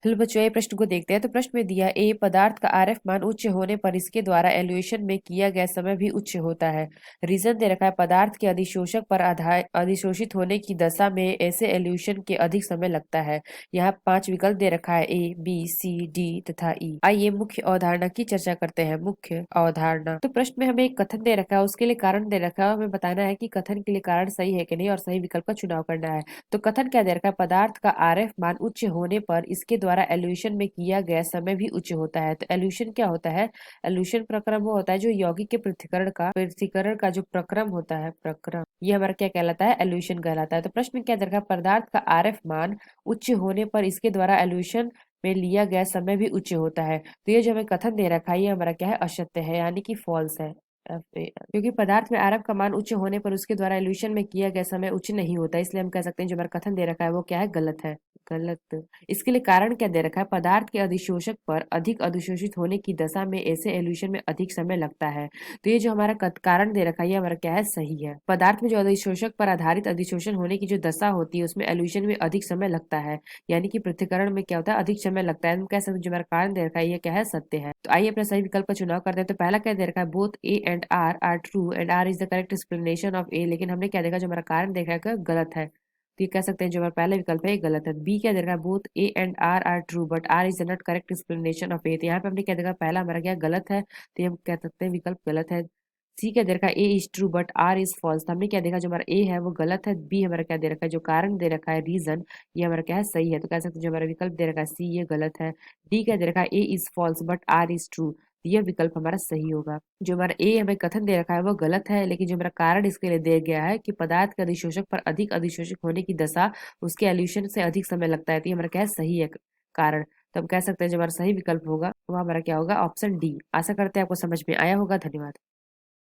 चलो बच्चों, ये प्रश्न को देखते हैं। तो प्रश्न में दिया ए पदार्थ का आरएफ मान उच्च होने पर इसके द्वारा एल्यूशन में किया गया समय भी उच्च होता है। रीजन दे रखा है पदार्थ के अधिशोषक पर आधार अधिशोषित होने की दशा में ऐसे एल्यूशन के अधिक समय लगता है। यहाँ 5 विकल्प दे रखा है, ए बी सी डी तथा ई। आइए मुख्य अवधारणा की चर्चा करते हैं। मुख्य अवधारणा। तो प्रश्न में हमें एक कथन दे रखा है, उसके लिए कारण दे रखा है, हमें बताना है कि कथन के लिए कारण सही है कि नहीं और सही विकल्प का चुनाव करना है। तो कथन क्या दे रखा है, पदार्थ का आरएफ मान उच्च होने पर इसके द्वारा एल्यूशन में किया गया समय भी उच्च होता है। तो एल्यूशन क्या होता है? एल्यूशन प्रक्रम वो होता है जो यौगिक के पृथक्करण का जो प्रक्रम होता है, प्रक्रम, ये हमारा क्या कहलाता है? एल्यूशन कहलाता है। तो प्रश्न में क्या दे रखा है, पदार्थ का आरएफ मान उच्च होने पर इसके द्वारा एल्यूशन में लिया गया समय भी उच्च होता है। तो ये जो हमें कथन दे रखा है, ये हमारा क्या है? असत्य है, यानी कि फॉल्स है। क्योंकि पदार्थ में आरएफ का मान उच्च होने पर उसके द्वारा एल्यूशन में किया गया समय उच्च नहीं होता, इसलिए हम कह सकते हैं जो हमारा कथन दे रखा है वो क्या है? गलत है। गलत। इसके लिए कारण क्या दे रखा है, पदार्थ के अधिशोषक पर अधिक अधिशोषित होने की दशा में ऐसे एल्यूशन में अधिक समय लगता है। तो ये जो हमारा कारण दे रखा है, ये हमारा क्या है? सही है। पदार्थ में जो अधिशोषक पर आधारित अधिशोषण होने की जो दशा होती है उसमें एल्यूशन में अधिक समय लगता है, यानी कि पृथक्करण में क्या होता है? अधिक समय लगता है। हम कह सकते हैं जो हमारा कारण दे रखा है ये क्या है? सत्य है। तो आइए अपना सही विकल्प का चुनाव करते हैं। तो पहला क्या दे रखा है, both A and R true and R is the correct explanation of A. लेकिन हमने क्या देखा, जो हमारा कारण देखा है गलत है, तो ये कह सकते हैं जो हमारा पहला विकल्प है ये गलत है। बी क्या दे रखा है, both A and R true but R is the not correct explanation of A. तो यहाँ पे हमने क्या देखा, पहला हमारा क्या गलत है, तो ये हम कह सकते हैं विकल्प गलत है। सी क्या दे रखा है, A is true but R is false. तो हमने क्या देखा, जो हमारा ए है वो गलत है। बी हमारा क्या दे रखा है, जो कारण दे रखा है रीजन, ये हमारा क्या है? सही है। तो कह सकते हैं जो हमारा विकल्प दे रखा है सी, ये गलत है। डी क्या दे रखा है, A is false but R is true, यह विकल्प हमारा सही होगा। जो हमारा ए हमें कथन दे रखा है वो गलत है, लेकिन जो हमारा कारण इसके लिए दिया गया है कि पदार्थ के अधिशोषक पर अधिक अधिशोषक होने की दशा उसके एल्यूशन से अधिक समय लगता है, तो ये हमारा क्या है? सही है कारण। तो हम कह सकते हैं जो हमारा सही विकल्प होगा वो हमारा क्या होगा? Option D. आशा करते हैं आपको समझ में आया होगा। धन्यवाद।